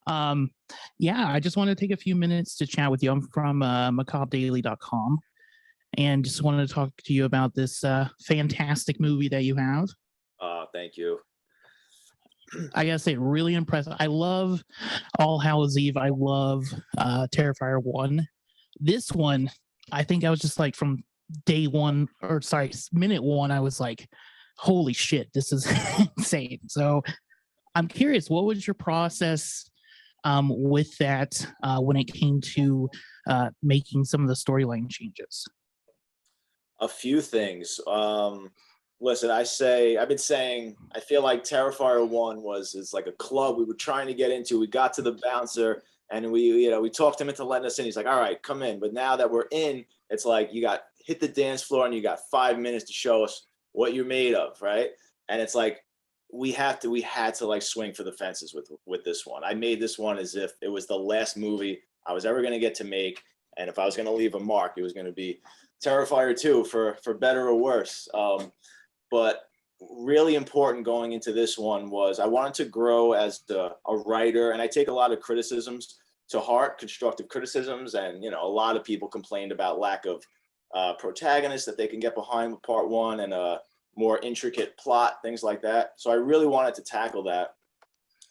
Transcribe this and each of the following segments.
Um, yeah, I just wanted to take a few minutes to chat with you. I'm from macabredaily.com and just wanted to talk to you about this fantastic movie that you have. Thank you. I gotta say, really impressive. I love All Hallows Eve. I love Terrifier 1. This one, I think I was just like from day one, or sorry, minute one, I was like, holy shit, this is insane. So I'm curious, what was your process with that when it came to making some of the storyline changes? A few things. Listen, I've been saying, I feel like Terrifier 1 is like a club we were trying to get into. We got to the bouncer and we talked him into letting us in. He's like, all right, come in. But now that we're in, it's like you got hit the dance floor and you got 5 minutes to show us what you're made of, right? And it's like we had to like swing for the fences with this one. I made this one as if it was the last movie I was ever going to get to make, and if I was going to leave a mark, it was going to be Terrifier 2 for better or worse. But really important going into this one was I wanted to grow as a writer, and I take a lot of criticisms to heart, constructive criticisms, and a lot of people complained about lack of protagonists that they can get behind with part one and a more intricate plot, things like that. So I really wanted to tackle that,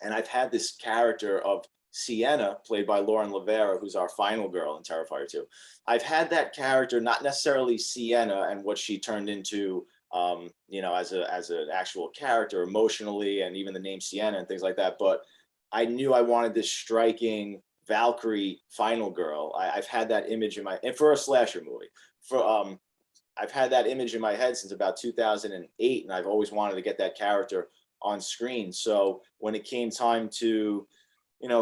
and I've had this character of Sienna, played by Lauren Lavera, who's our final girl in Terrifier 2. I've had that character, not necessarily Sienna and what she turned into, as an actual character emotionally, and even the name Sienna and things like that. But I knew I wanted this striking Valkyrie final girl. I've had that image in and for a slasher movie, I've had that image in my head since about 2008, and I've always wanted to get that character on screen. So when it came time to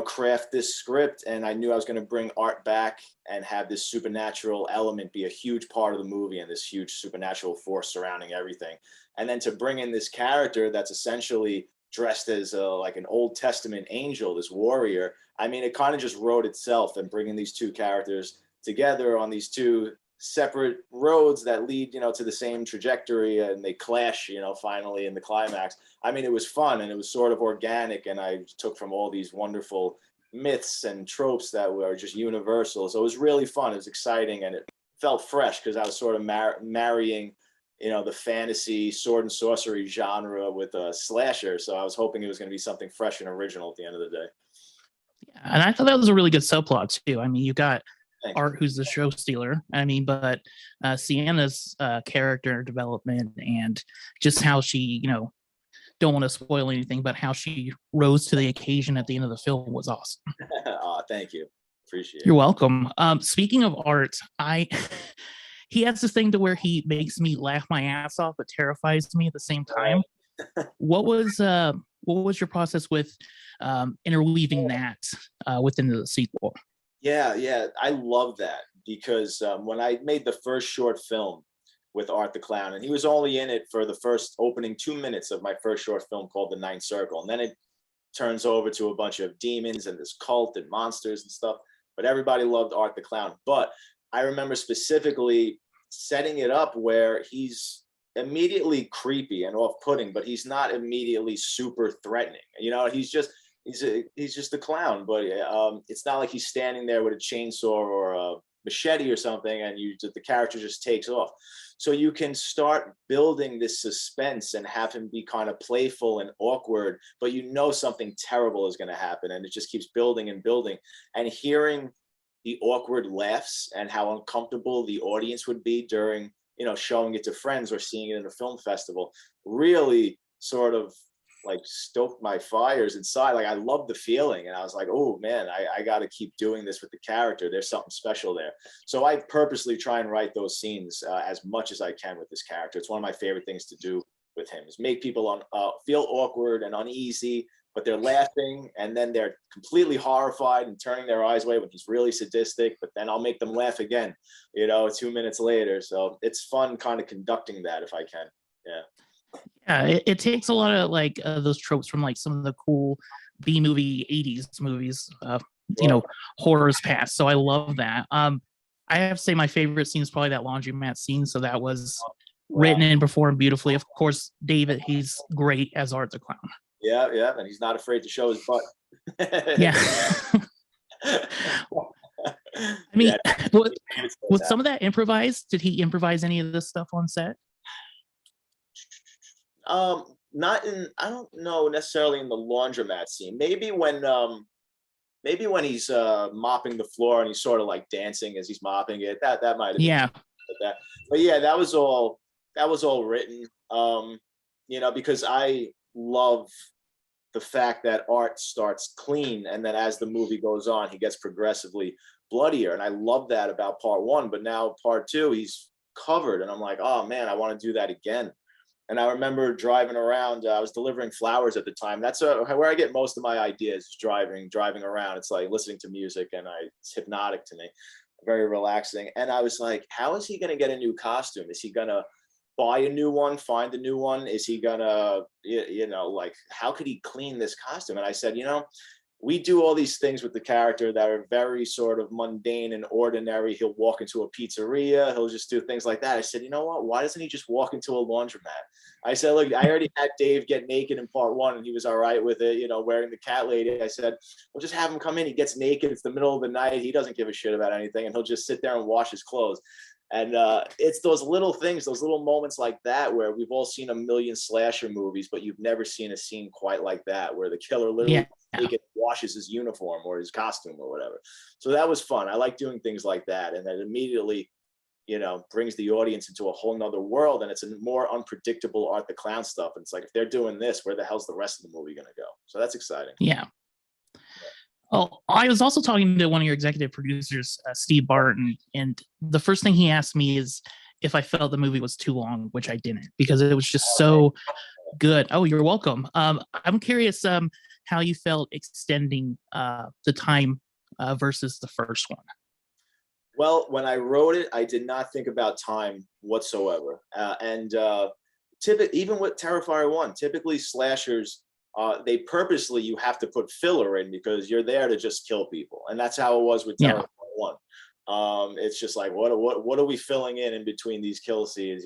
craft this script, and I knew I was going to bring art back and have this supernatural element be a huge part of the movie and this huge supernatural force surrounding everything. And then to bring in this character that's essentially dressed as like an Old Testament angel, this warrior. I mean, it kind of just wrote itself, and bringing these two characters together on these two separate roads that lead, to the same trajectory, and they clash, finally in the climax. I mean, it was fun, and it was sort of organic, and I took from all these wonderful myths and tropes that were just universal. So it was really fun. It was exciting, and it felt fresh because I was sort of marrying, the fantasy sword and sorcery genre with a slasher. So I was hoping it was going to be something fresh and original at the end of the day. Yeah, and I thought that was a really good subplot too. I mean, you got Art, who's the show stealer. I mean, but Sienna's character development and just how she, don't want to spoil anything, but how she rose to the occasion at the end of the film was awesome. Thank you. Appreciate it. You're welcome. Speaking of Art, he has this thing to where he makes me laugh my ass off, but terrifies me at the same time. What was your process with interweaving that within the sequel? Yeah, I love that because when I made the first short film with Art the Clown, and he was only in it for the first opening 2 minutes of my first short film called The Ninth Circle, and then it turns over to a bunch of demons and this cult and monsters and stuff, but everybody loved Art the Clown. But I remember specifically setting it up where he's immediately creepy and off-putting, but he's not immediately super threatening. He's just a clown, but it's not like he's standing there with a chainsaw or a machete or something, and the character just takes off. So you can start building this suspense and have him be kind of playful and awkward, but something terrible is going to happen, and it just keeps building and building. And hearing the awkward laughs and how uncomfortable the audience would be during, showing it to friends or seeing it in a film festival really sort of like stoked my fires inside. Like I loved the feeling, and I was like, oh man, I got to keep doing this with the character. There's something special there. So I purposely try and write those scenes as much as I can with this character. It's one of my favorite things to do with him, is make people feel awkward and uneasy, but they're laughing, and then they're completely horrified and turning their eyes away when he's really sadistic, but then I'll make them laugh again, 2 minutes later. So it's fun kind of conducting that if I can. Yeah. Yeah, it takes a lot of like those tropes from like some of the cool B movie 80s movies, horrors past. So I love that. I have to say my favorite scene is probably that laundromat scene. So that was written and performed beautifully. Of course, David, he's great as Art the Clown. Yeah, and he's not afraid to show his butt. Yeah. I mean, Yeah, was some of that improvised? Did he improvise any of this stuff on set? not in. I don't know necessarily in the laundromat scene. Maybe when he's mopping the floor and he's sort of like dancing as he's mopping it. That might have been Yeah. that. But yeah, that was all written. Because I love the fact that art starts clean and then as the movie goes on, he gets progressively bloodier. And I love that about part one. But now part two, he's covered, and I'm like, oh man, I want to do that again. And I remember driving around. I was delivering flowers at the time. That's where I get most of my ideas, is driving around. It's like listening to music, and it's hypnotic to me, very relaxing. And I was like, how is he going to get a new costume? Is he going to buy a new one, find a new one? Is he going to, like, how could he clean this costume? And I said, we do all these things with the character that are very sort of mundane and ordinary. He'll walk into a pizzeria. He'll just do things like that. I said, you know what? Why doesn't he just walk into a laundromat? I said, look, I already had Dave get naked in part one, and he was all right with it, wearing the cat lady. I said, we'll just have him come in. He gets naked. It's the middle of the night. He doesn't give a shit about anything, and he'll just sit there and wash his clothes. And it's those little things, those little moments like that, where we've all seen a million slasher movies, but you've never seen a scene quite like that, where the killer literally washes his uniform or his costume or whatever. So that was fun. I like doing things like that. And that immediately, brings the audience into a whole nother world. And it's a more unpredictable Art the Clown stuff. And it's like, if they're doing this, where the hell's the rest of the movie going to go? So that's exciting. Yeah. Oh, I was also talking to one of your executive producers, Steve Barton, and the first thing he asked me is if I felt the movie was too long, which I didn't, because it was just so good. Oh, you're welcome. I'm curious how you felt extending the time versus the first one. Well, when I wrote it, I did not think about time whatsoever. Even with Terrifier 1, typically slashers, they purposely, you have to put filler in because you're there to just kill people. And that's how it was with Terrifier 1. It's just like, what are we filling in between these kill scenes,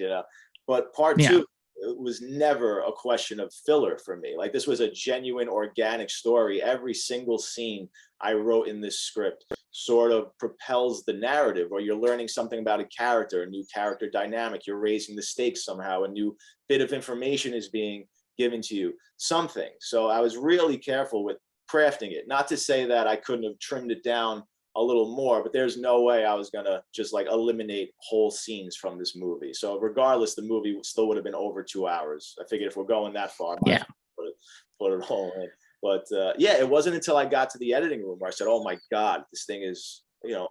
But part two, it was never a question of filler for me. Like, this was a genuine, organic story. Every single scene I wrote in this script sort of propels the narrative, or you're learning something about a character, a new character dynamic. You're raising the stakes somehow. A new bit of information is being given to you, something. So I was really careful with crafting it. Not to say that I couldn't have trimmed it down a little more, but there's no way I was gonna just like eliminate whole scenes from this movie. So regardless, the movie still would have been over 2 hours. I figured if we're going that far, I might put it all in. But it wasn't until I got to the editing room where I said, oh my God, this thing is,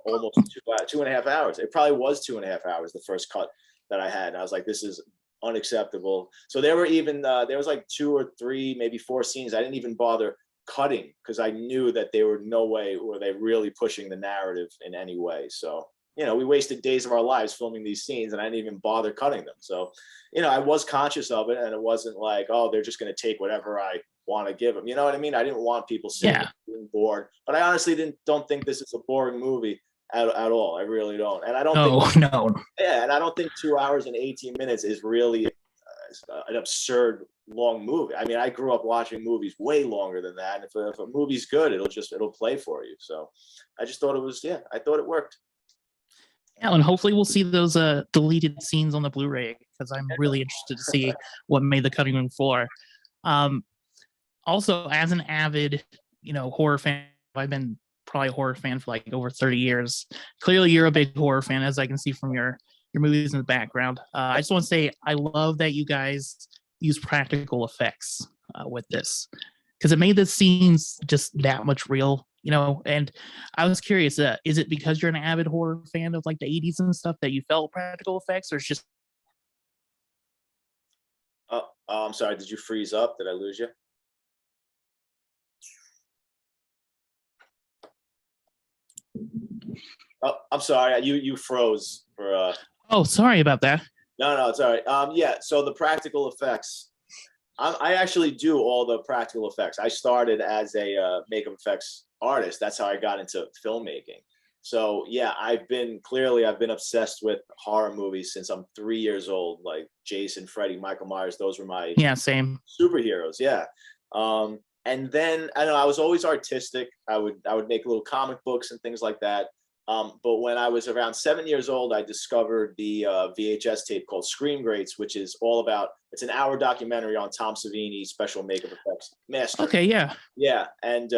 almost 2.5 hours. It probably was 2.5 hours, the first cut that I had. And I was like, this is unacceptable. So there were even, there was like 2 or 3, maybe 4 scenes I didn't even bother cutting because I knew that they were no way were they really pushing the narrative in any way. So, we wasted days of our lives filming these scenes and I didn't even bother cutting them. So, I was conscious of it, and it wasn't like, oh, they're just going to take whatever I want to give them. You know what I mean? I didn't want people sitting being bored, but I honestly don't think this is a boring movie at all. I really don't. And I don't think, and I don't think 2 hours and 18 minutes is really an absurd long movie. I mean, I grew up watching movies way longer than that. And if a movie's good, it'll play for you. So I just thought I thought it worked. Yeah, and hopefully we'll see those deleted scenes on the Blu-ray, because I'm really interested to see what made the cutting room floor. Also, as an avid, horror fan, I've been probably a horror fan for like over 30 years. Clearly, you're a big horror fan, as I can see from your movies in the background. I just want to say I love that you guys use practical effects with this, because it made the scenes just that much real, and I was curious, is it because you're an avid horror fan of like the 80s and stuff that you felt practical effects, or it's just... I'm sorry, did you freeze up? Did I lose you? Oh, I'm sorry, you froze for Oh, sorry about that. No, it's all right. So the practical effects, I actually do all the practical effects. I started as a makeup effects artist. That's how I got into filmmaking. So I've been obsessed with horror movies since I'm 3 years old. Like Jason, Freddy, Michael Myers, those were my same superheroes. And then I know I was always artistic. I would make little comic books and things like that. But when I was around 7 years old, I discovered the VHS tape called Screen Greats, which is all about, it's an hour documentary on Tom Savini, special makeup effects master. Okay, yeah. Yeah. And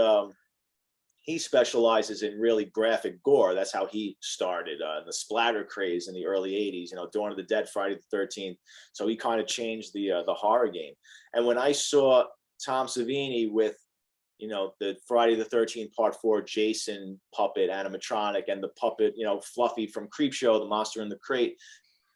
he specializes in really graphic gore. That's how he started the splatter craze in the early 80s, you know, Dawn of the Dead, Friday the 13th. So he kind of changed the horror game. And when I saw Tom Savini with, you know, the Friday the 13th Part 4 Jason puppet animatronic and the puppet, you know, Fluffy from Creepshow, the monster in the crate,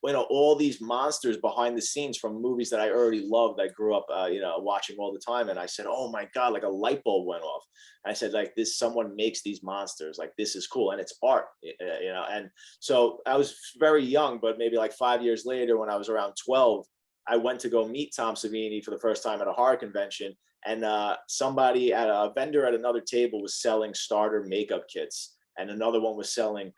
you know, all these monsters behind the scenes from movies that I already loved, I grew up, you know, watching all the time. And I said, oh my God, like a light bulb went off. And I said, like, this, someone makes these monsters, like, this is cool. And it's art, you know? And so I was very young, but maybe like 5 years later, when I was around 12, I went to go meet Tom Savini for the first time at a horror convention. And somebody at a vendor at another table was selling starter makeup kits. And another one was selling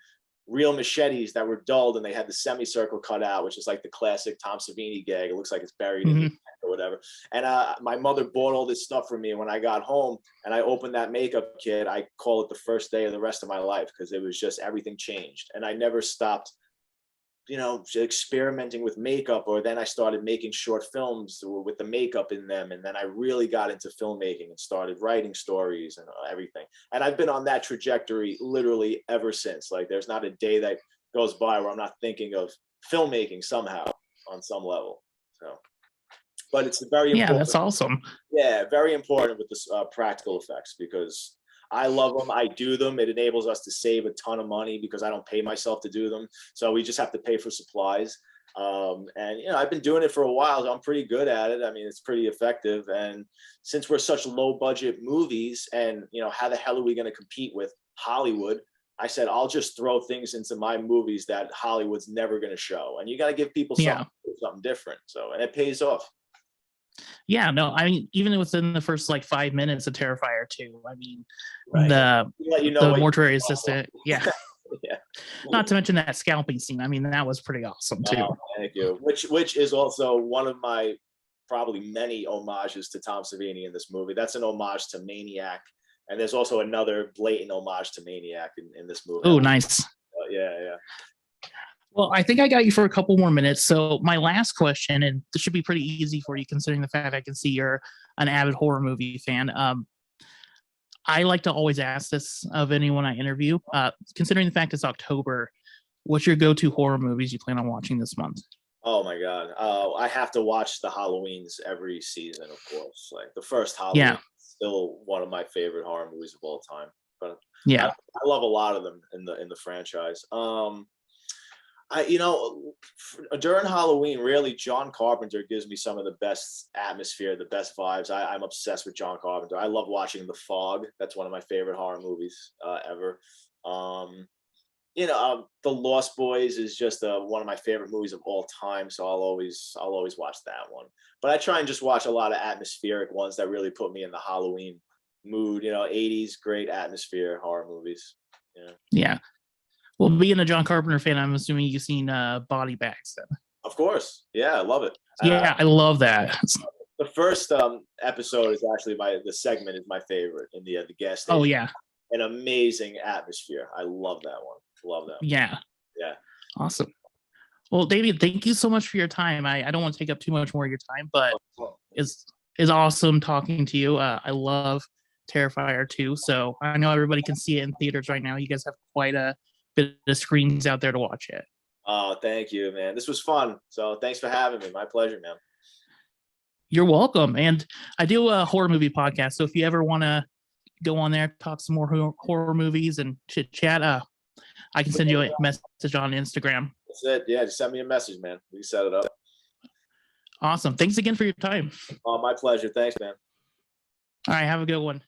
real machetes that were dulled, and they had the semicircle cut out, which is like the classic Tom Savini gag. It looks like it's buried in the neck or whatever. And my mother bought all this stuff for me. And when I got home and I opened that makeup kit, I call it the first day of the rest of my life, because it was just, everything changed. And I never stopped, you know, experimenting with makeup. Or then I started making short films with the makeup in them. And then I really got into filmmaking and started writing stories and everything. And I've been on that trajectory literally ever since. Like, there's not a day that goes by where I'm not thinking of filmmaking somehow on some level. So, but it's very important. Yeah, that's awesome. Yeah, very important with this practical effects, because I love them. I do them. It enables us to save a ton of money because I don't pay myself to do them. So we just have to pay for supplies. And, you know, I've been doing it for a while. So I'm pretty good at it. I mean, it's pretty effective. And since we're such low budget movies, and, you know, how the hell are we going to compete with Hollywood? I said, I'll just throw things into my movies that Hollywood's never going to show. And you got to give people something different. So, and it pays off. Yeah, no, I mean, even within the first like 5 minutes of Terrifier 2, I mean, Right. the mortuary assistant, yeah. Yeah. Not to mention that scalping scene. I mean, that was pretty awesome too. Oh, thank you. Which is also one of my probably many homages to Tom Savini in this movie. That's an homage to Maniac, and there's also another blatant homage to Maniac in this movie. Oh, nice. Yeah, yeah. Well, I think I got you for a couple more minutes. So my last question, and this should be pretty easy for you considering the fact I can see you're an avid horror movie fan. I like to always ask this of anyone I interview. Considering the fact it's October, what's your go-to horror movies you plan on watching this month? Oh my God. I have to watch the Halloweens every season, of course. Like the first Halloween is still one of my favorite horror movies of all time. But yeah, I love a lot of them in the franchise. You know, during Halloween, really, John Carpenter gives me some of the best atmosphere, the best vibes. I'm obsessed with John Carpenter. I love watching The Fog. That's one of my favorite horror movies ever. You know, The Lost Boys is just one of my favorite movies of all time. So I'll always watch that one. But I try and just watch a lot of atmospheric ones that really put me in the Halloween mood. You know, 80s great atmosphere horror movies. Yeah. Yeah. Well, being a John Carpenter fan, I'm assuming you've seen Body Bags then. Of course. Yeah, I love it. Yeah, I love that. The first episode is actually the segment is my favorite in the gas station. Oh, yeah. An amazing atmosphere. I love that one. Love that one. Yeah. Yeah. Awesome. Well, David, thank you so much for your time. I don't want to take up too much more of your time, but it's awesome talking to you. I love Terrifier 2, so I know everybody can see it in theaters right now. You guys have quite a bit of screens out there to watch it. Oh, thank you, man. This was fun. So thanks for having me. My pleasure, man. You're welcome. And I do a horror movie podcast, so if you ever want to go on there, talk some more horror movies and chit chat, I can send you a message on Instagram. That's it. Yeah, just send me a message, man. We can set it up. Awesome. Thanks again for your time. Oh, my pleasure. Thanks, man. All right, have a good one.